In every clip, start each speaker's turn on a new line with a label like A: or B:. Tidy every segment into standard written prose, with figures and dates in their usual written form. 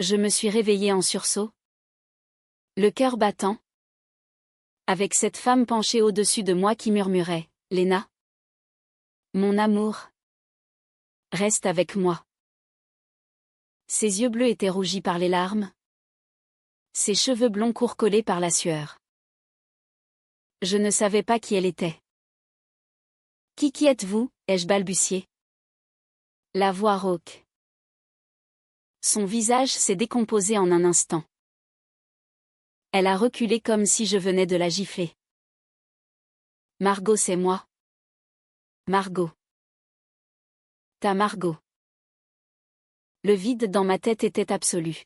A: Je me suis réveillée en sursaut, le cœur battant, avec cette femme penchée au-dessus de moi qui murmurait « Léna, mon amour, reste avec moi ». Ses yeux bleus étaient rougis par les larmes, ses cheveux blonds courts collés par la sueur. Je ne savais pas qui elle était. « Qui êtes-vous » ai-je balbutié. La voix rauque. Son visage s'est décomposé en un instant. Elle a reculé comme si je venais de la gifler. « Margot, c'est moi. Margot. Ta Margot. » Le vide dans ma tête était absolu.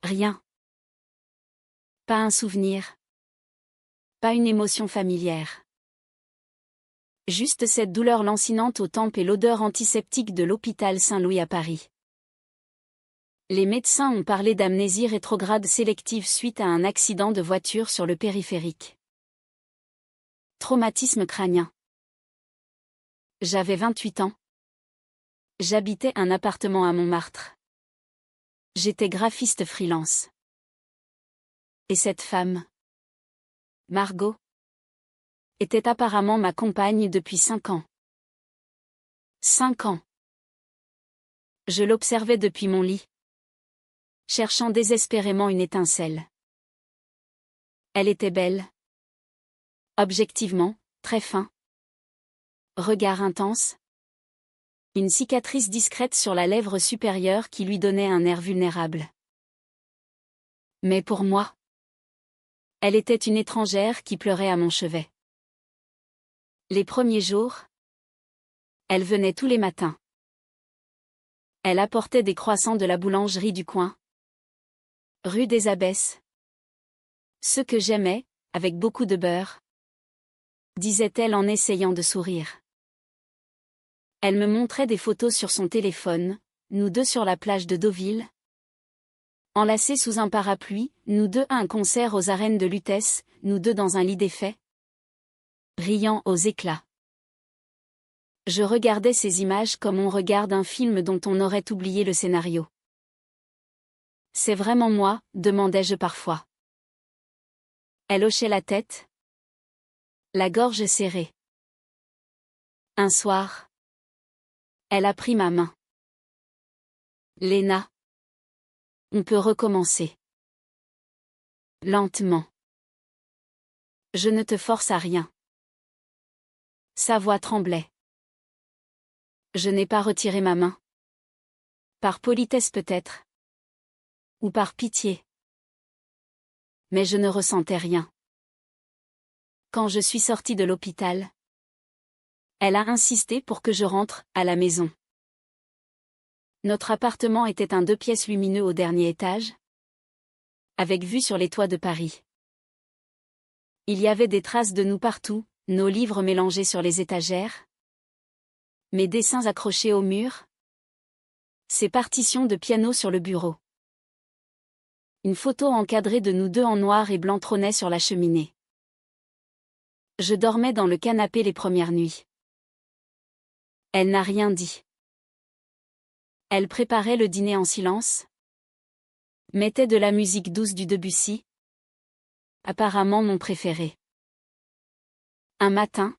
A: Rien. Pas un souvenir. Pas une émotion familière. Juste cette douleur lancinante aux tempes et l'odeur antiseptique de l'hôpital Saint-Louis à Paris. Les médecins ont parlé d'amnésie rétrograde sélective suite à un accident de voiture sur le périphérique. Traumatisme crânien. J'avais 28 ans. J'habitais un appartement à Montmartre. J'étais graphiste freelance. Et cette femme, Margot, était apparemment ma compagne depuis 5 ans. 5 ans. Je l'observais depuis mon lit, cherchant désespérément une étincelle. Elle était belle. Objectivement, très fin. Regard intense. Une cicatrice discrète sur la lèvre supérieure qui lui donnait un air vulnérable. Mais pour moi, elle était une étrangère qui pleurait à mon chevet. Les premiers jours, elle venait tous les matins. Elle apportait des croissants de la boulangerie du coin. Rue des Abbesses. Ceux que j'aimais, avec beaucoup de beurre, disait-elle en essayant de sourire. Elle me montrait des photos sur son téléphone, nous deux sur la plage de Deauville. Enlacés sous un parapluie, nous deux à un concert aux arènes de Lutèce, nous deux dans un lit défait. Riant aux éclats. Je regardais ces images comme on regarde un film dont on aurait oublié le scénario. « C'est vraiment moi ?» demandais-je parfois. Elle hochait la tête, la gorge serrée. Un soir, elle a pris ma main. « Léna, on peut recommencer. » Lentement. Je ne te force à rien. Sa voix tremblait. Je n'ai pas retiré ma main. Par politesse peut-être. Ou par pitié. Mais je ne ressentais rien. Quand je suis sortie de l'hôpital, elle a insisté pour que je rentre à la maison. Notre appartement était un 2 pièces lumineux au dernier étage, avec vue sur les toits de Paris. Il y avait des traces de nous partout, nos livres mélangés sur les étagères, mes dessins accrochés au mur, ces partitions de piano sur le bureau. Une photo encadrée de nous deux en noir et blanc trônait sur la cheminée. Je dormais dans le canapé les premières nuits. Elle n'a rien dit. Elle préparait le dîner en silence, mettait de la musique douce du Debussy, apparemment mon préféré. Un matin,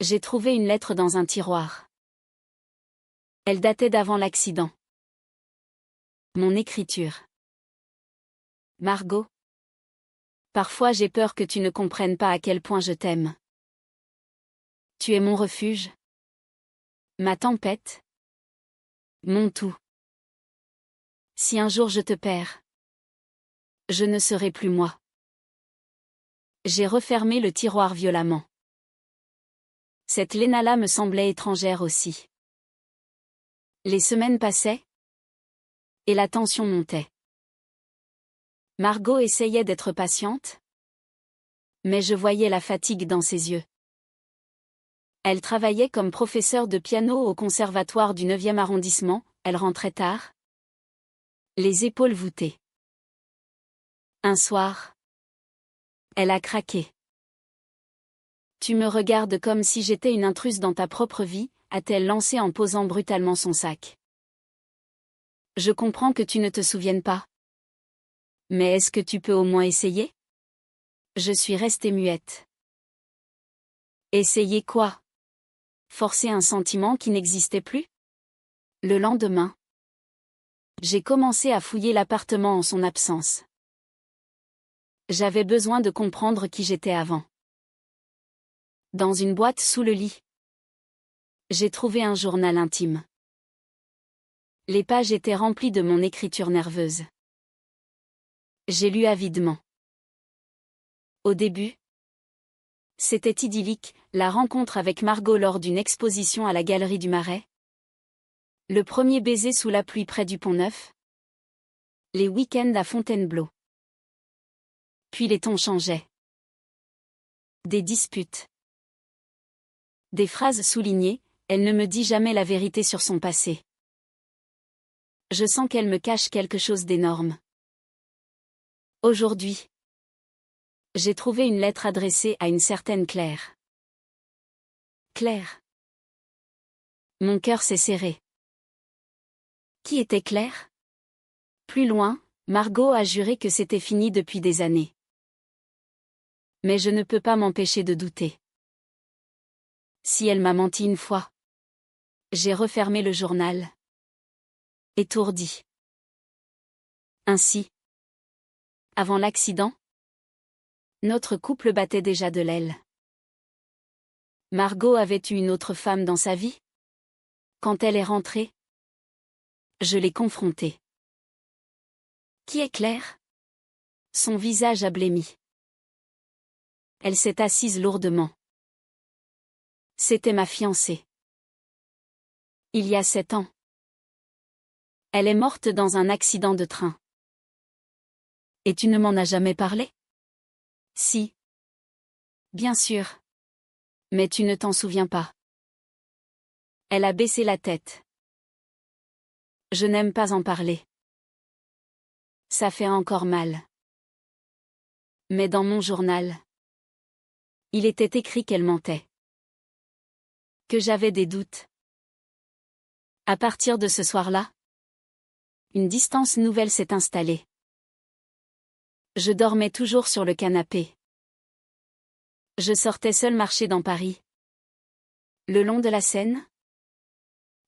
A: j'ai trouvé une lettre dans un tiroir. Elle datait d'avant l'accident. Mon écriture. Margot. Parfois j'ai peur que tu ne comprennes pas à quel point je t'aime. Tu es mon refuge. Ma tempête. Mon tout. Si un jour je te perds, je ne serai plus moi. J'ai refermé le tiroir violemment. Cette Léna-là me semblait étrangère aussi. Les semaines passaient, et la tension montait. Margot essayait d'être patiente, mais je voyais la fatigue dans ses yeux. Elle travaillait comme professeure de piano au conservatoire du 9e arrondissement, elle rentrait tard, les épaules voûtées. Un soir, elle a craqué. « Tu me regardes comme si j'étais une intruse dans ta propre vie », a-t-elle lancé en posant brutalement son sac. Je comprends que tu ne te souviennes pas. Mais est-ce que tu peux au moins essayer? Je suis restée muette. Essayer quoi? Forcer un sentiment qui n'existait plus? Le lendemain, j'ai commencé à fouiller l'appartement en son absence. J'avais besoin de comprendre qui j'étais avant. Dans une boîte sous le lit, j'ai trouvé un journal intime. Les pages étaient remplies de mon écriture nerveuse. J'ai lu avidement. Au début, c'était idyllique, la rencontre avec Margot lors d'une exposition à la Galerie du Marais. Le premier baiser sous la pluie près du Pont-Neuf. Les week-ends à Fontainebleau. Puis les tons changeaient. Des disputes. Des phrases soulignées, elle ne me dit jamais la vérité sur son passé. Je sens qu'elle me cache quelque chose d'énorme. Aujourd'hui, j'ai trouvé une lettre adressée à une certaine Claire. Claire. Mon cœur s'est serré. Qui était Claire? Plus loin, Margot a juré que c'était fini depuis des années. Mais je ne peux pas m'empêcher de douter. Si elle m'a menti une fois. J'ai refermé le journal. Étourdi. Ainsi. Avant l'accident, notre couple battait déjà de l'aile. Margot avait eu une autre femme dans sa vie? Quand elle est rentrée, je l'ai confrontée. Qui est Claire? Son visage a blêmi. Elle s'est assise lourdement. C'était ma fiancée. Il y a 7 ans. Elle est morte dans un accident de train. Et tu ne m'en as jamais parlé? Si. Bien sûr. Mais tu ne t'en souviens pas. Elle a baissé la tête. Je n'aime pas en parler. Ça fait encore mal. Mais dans mon journal, il était écrit qu'elle mentait. Que j'avais des doutes. À partir de ce soir-là, une distance nouvelle s'est installée. Je dormais toujours sur le canapé. Je sortais seule marcher dans Paris. Le long de la Seine,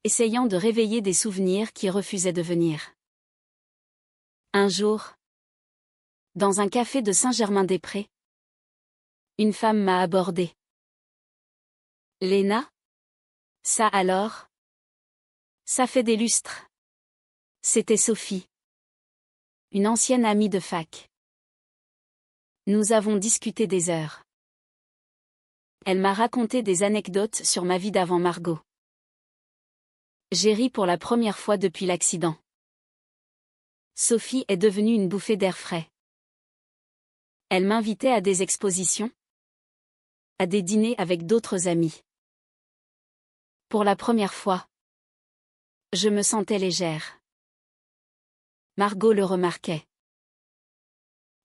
A: essayant de réveiller des souvenirs qui refusaient de venir. Un jour, dans un café de Saint-Germain-des-Prés, une femme m'a abordée. Léna? Ça alors? Ça fait des lustres. C'était Sophie. Une ancienne amie de fac. Nous avons discuté des heures. Elle m'a raconté des anecdotes sur ma vie d'avant Margot. J'ai ri pour la première fois depuis l'accident. Sophie est devenue une bouffée d'air frais. Elle m'invitait à des expositions, à des dîners avec d'autres amis. Pour la première fois, je me sentais légère. Margot le remarquait.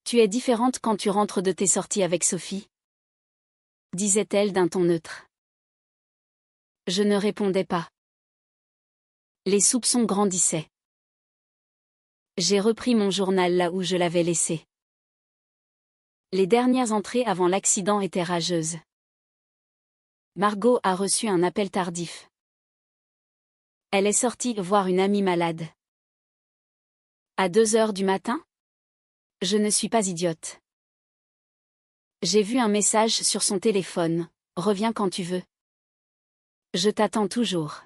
A: Tu es différente quand tu rentres de tes sorties avec Sophie, disait-elle d'un ton neutre. Je ne répondais pas. Les soupçons grandissaient. J'ai repris mon journal là où je l'avais laissé. Les dernières entrées avant l'accident étaient rageuses. Margot a reçu un appel tardif. Elle est sortie voir une amie malade. À 2 heures du matin? Je ne suis pas idiote. J'ai vu un message sur son téléphone. Reviens quand tu veux. Je t'attends toujours.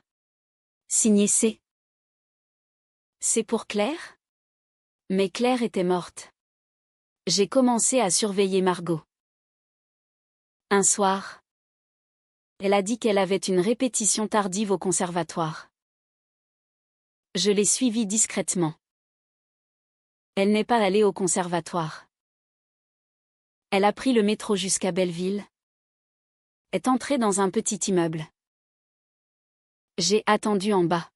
A: Signé C. C'est pour Claire? Mais Claire était morte. J'ai commencé à surveiller Margot. Un soir, elle a dit qu'elle avait une répétition tardive au conservatoire. Je l'ai suivie discrètement. Elle n'est pas allée au conservatoire. Elle a pris le métro jusqu'à Belleville. Est entrée dans un petit immeuble. J'ai attendu en bas.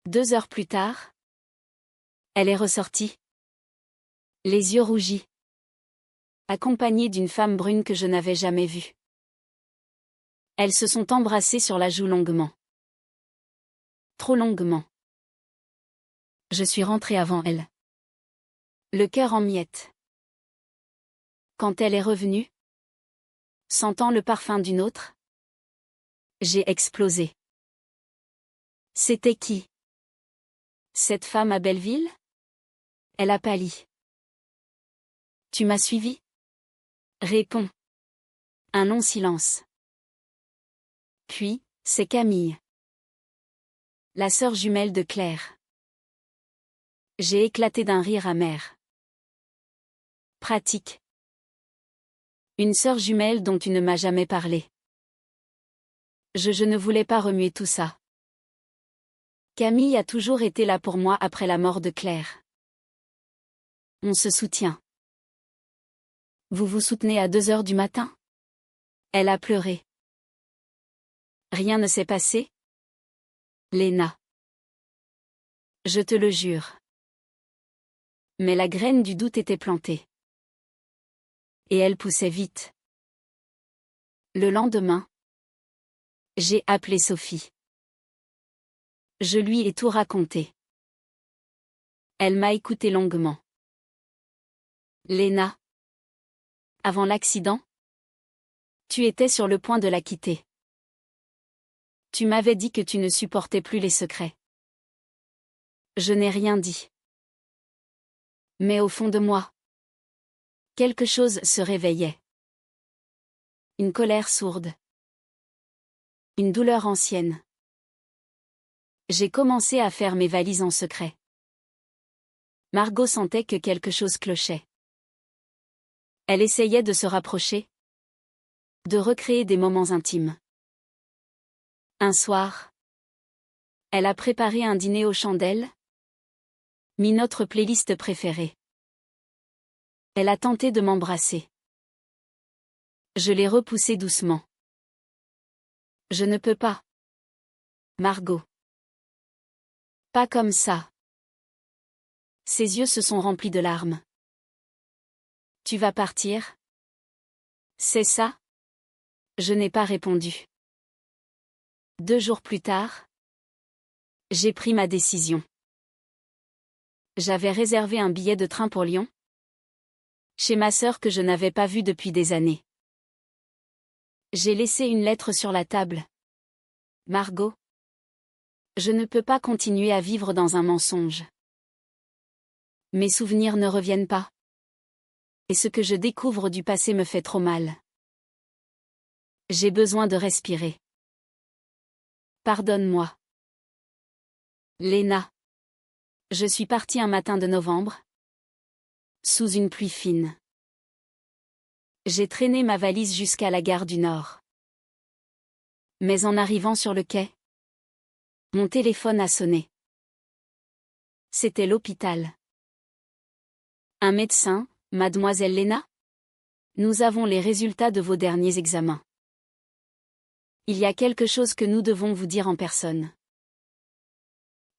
A: 2 heures plus tard, elle est ressortie. Les yeux rougis. Accompagnée d'une femme brune que je n'avais jamais vue. Elles se sont embrassées sur la joue longuement. Trop longuement. Je suis rentrée avant elle. Le cœur en miettes. Quand elle est revenue, sentant le parfum d'une autre, j'ai explosé. C'était qui? Cette femme à Belleville? Elle a pâli. Tu m'as suivi? Réponds. Un long silence. Puis, c'est Camille. La sœur jumelle de Claire. J'ai éclaté d'un rire amer. Pratique. Une sœur jumelle dont tu ne m'as jamais parlé. Je ne voulais pas remuer tout ça. Camille a toujours été là pour moi après la mort de Claire. On se soutient. Vous vous soutenez à 2 heures du matin? Elle a pleuré. Rien ne s'est passé? Léna. Je te le jure. Mais la graine du doute était plantée. Et elle poussait vite. Le lendemain, j'ai appelé Sophie. Je lui ai tout raconté. Elle m'a écouté longuement. Léna. Avant l'accident, tu étais sur le point de la quitter. Tu m'avais dit que tu ne supportais plus les secrets. Je n'ai rien dit. Mais au fond de moi, quelque chose se réveillait. Une colère sourde. Une douleur ancienne. J'ai commencé à faire mes valises en secret. Margot sentait que quelque chose clochait. Elle essayait de se rapprocher, de recréer des moments intimes. Un soir, elle a préparé un dîner aux chandelles, mis notre playlist préférée. Elle a tenté de m'embrasser. Je l'ai repoussée doucement. Je ne peux pas. Margot. Pas comme ça. Ses yeux se sont remplis de larmes. Tu vas partir? C'est ça? Je n'ai pas répondu. 2 jours plus tard, j'ai pris ma décision. J'avais réservé un billet de train pour Lyon, chez ma sœur que je n'avais pas vue depuis des années. J'ai laissé une lettre sur la table. Margot. Je ne peux pas continuer à vivre dans un mensonge. Mes souvenirs ne reviennent pas. Et ce que je découvre du passé me fait trop mal. J'ai besoin de respirer. Pardonne-moi. Léna. Je suis partie un matin de novembre. Sous une pluie fine. J'ai traîné ma valise jusqu'à la gare du Nord. Mais en arrivant sur le quai, mon téléphone a sonné. C'était l'hôpital. Un médecin, mademoiselle Léna? Nous avons les résultats de vos derniers examens. Il y a quelque chose que nous devons vous dire en personne.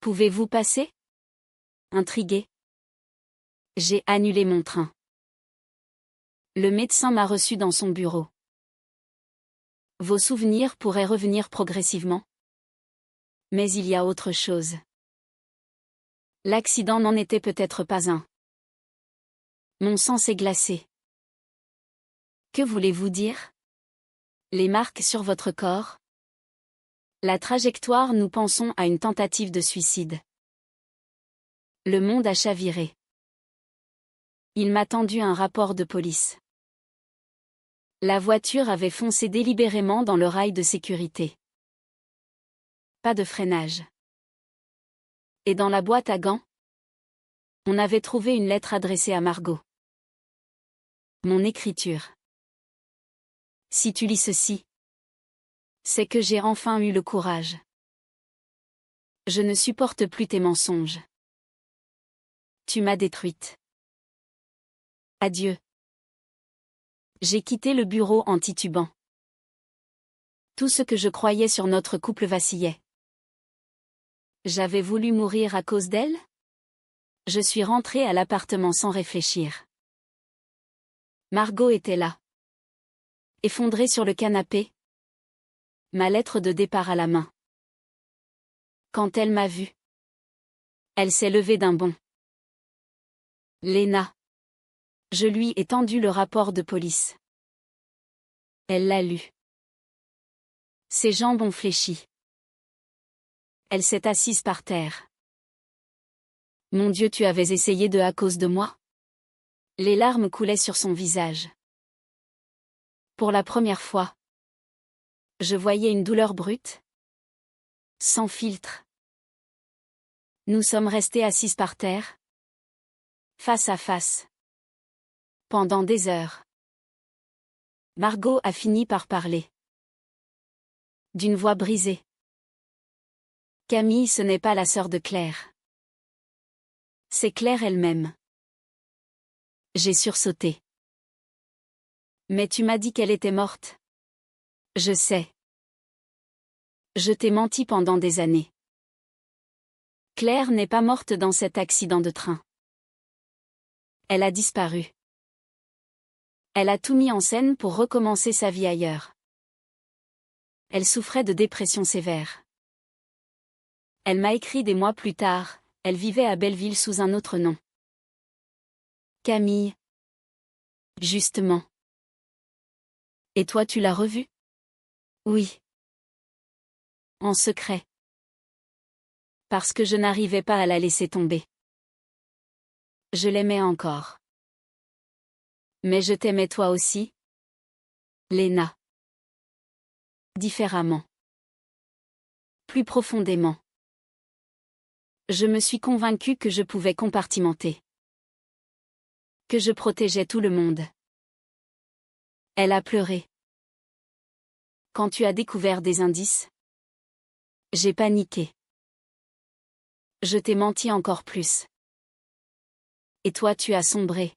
A: Pouvez-vous passer? Intriguée. J'ai annulé mon train. Le médecin m'a reçu dans son bureau. Vos souvenirs pourraient revenir progressivement. Mais il y a autre chose. L'accident n'en était peut-être pas un. Mon sang s'est glacé. Que voulez-vous dire? Les marques sur votre corps? La trajectoire, nous pensons à une tentative de suicide. Le monde a chaviré. Il m'a tendu un rapport de police. La voiture avait foncé délibérément dans le rail de sécurité. Pas de freinage. Et dans la boîte à gants, on avait trouvé une lettre adressée à Margot. Mon écriture. Si tu lis ceci, c'est que j'ai enfin eu le courage. Je ne supporte plus tes mensonges. Tu m'as détruite. Adieu. J'ai quitté le bureau en titubant. Tout ce que je croyais sur notre couple vacillait. J'avais voulu mourir à cause d'elle? Je suis rentrée à l'appartement sans réfléchir. Margot était là. Effondrée sur le canapé. Ma lettre de départ à la main. Quand elle m'a vue, Elle s'est levée d'un bond. Léna. Je lui ai tendu le rapport de police. Elle l'a lu. Ses jambes ont fléchi. Elle s'est assise par terre. Mon Dieu, tu avais essayé de à cause de moi? Les larmes coulaient sur son visage. Pour la première fois, je voyais une douleur brute, sans filtre. Nous sommes restés assises par terre, face à face, pendant des heures. Margot a fini par parler. D'une voix brisée. Camille, ce n'est pas la sœur de Claire. C'est Claire elle-même. J'ai sursauté. Mais tu m'as dit qu'elle était morte. Je sais. Je t'ai menti pendant des années. Claire n'est pas morte dans cet accident de train. Elle a disparu. Elle a tout mis en scène pour recommencer sa vie ailleurs. Elle souffrait de dépression sévère. Elle m'a écrit des mois plus tard, elle vivait à Belleville sous un autre nom. Camille. Justement. Et toi, tu l'as revue? Oui. En secret. Parce que je n'arrivais pas à la laisser tomber. Je l'aimais encore. Mais je t'aimais toi aussi, Léna. Différemment. Plus profondément. Je me suis convaincue que je pouvais compartimenter. Que je protégeais tout le monde. Elle a pleuré. Quand tu as découvert des indices, j'ai paniqué. Je t'ai menti encore plus. Et toi, tu as sombré.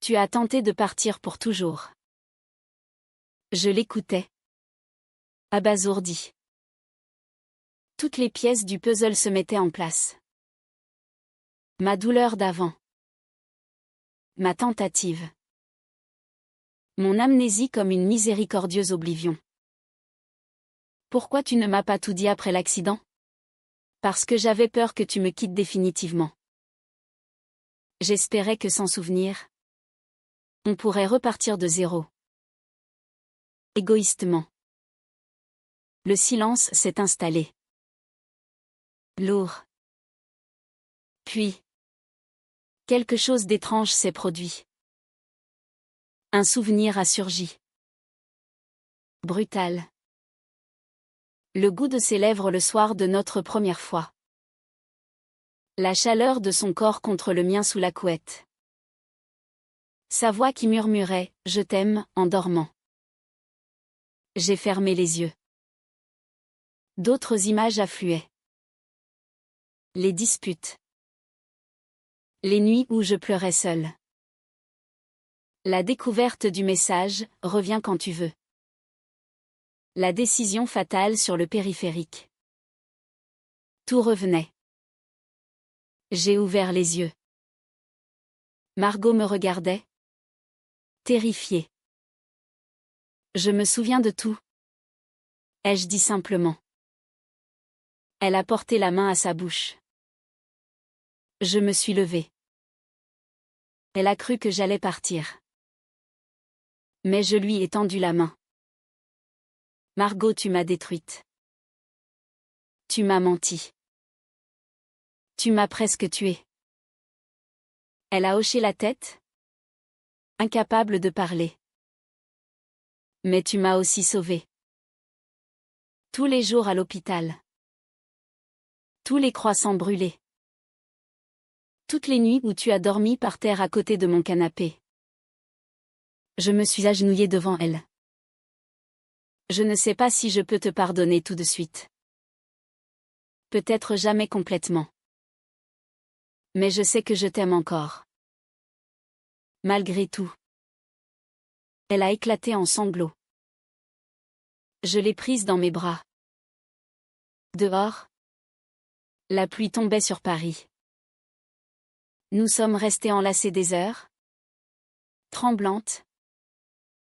A: Tu as tenté de partir pour toujours. Je l'écoutais. Abasourdi. Toutes les pièces du puzzle se mettaient en place. Ma douleur d'avant. Ma tentative. Mon amnésie comme une miséricordieuse oblivion. Pourquoi tu ne m'as pas tout dit après l'accident? Parce que j'avais peur que tu me quittes définitivement. J'espérais que sans souvenir, on pourrait repartir de zéro. Égoïstement. Le silence s'est installé. Lourd. Puis, quelque chose d'étrange s'est produit. Un souvenir a surgi. Brutal. Le goût de ses lèvres le soir de notre première fois. La chaleur de son corps contre le mien sous la couette. Sa voix qui murmurait « Je t'aime » en dormant. J'ai fermé les yeux. D'autres images affluaient. Les disputes. Les nuits où je pleurais seule. La découverte du message « Reviens quand tu veux ». La décision fatale sur le périphérique. Tout revenait. J'ai ouvert les yeux. Margot me regardait. Terrifiée. Je me souviens de tout. Ai-je dit simplement. Elle a porté la main à sa bouche. Je me suis levée. Elle a cru que j'allais partir. Mais je lui ai tendu la main. Margot, tu m'as détruite. Tu m'as menti. Tu m'as presque tuée. Elle a hoché la tête. Incapable de parler. Mais tu m'as aussi sauvée. Tous les jours à l'hôpital. Tous les croissants brûlés. Toutes les nuits où tu as dormi par terre à côté de mon canapé. Je me suis agenouillée devant elle. Je ne sais pas si je peux te pardonner tout de suite. Peut-être jamais complètement. Mais je sais que je t'aime encore. Malgré tout. Elle a éclaté en sanglots. Je l'ai prise dans mes bras. Dehors. La pluie tombait sur Paris. Nous sommes restés enlacés des heures. Tremblantes.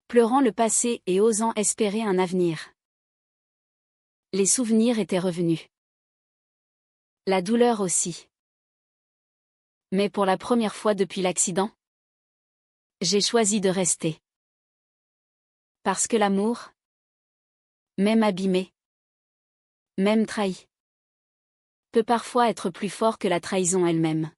A: Pleurant le passé et osant espérer un avenir. Les souvenirs étaient revenus. La douleur aussi. Mais pour la première fois depuis l'accident, j'ai choisi de rester. Parce que l'amour, même abîmé, même trahi, peut parfois être plus fort que la trahison elle-même.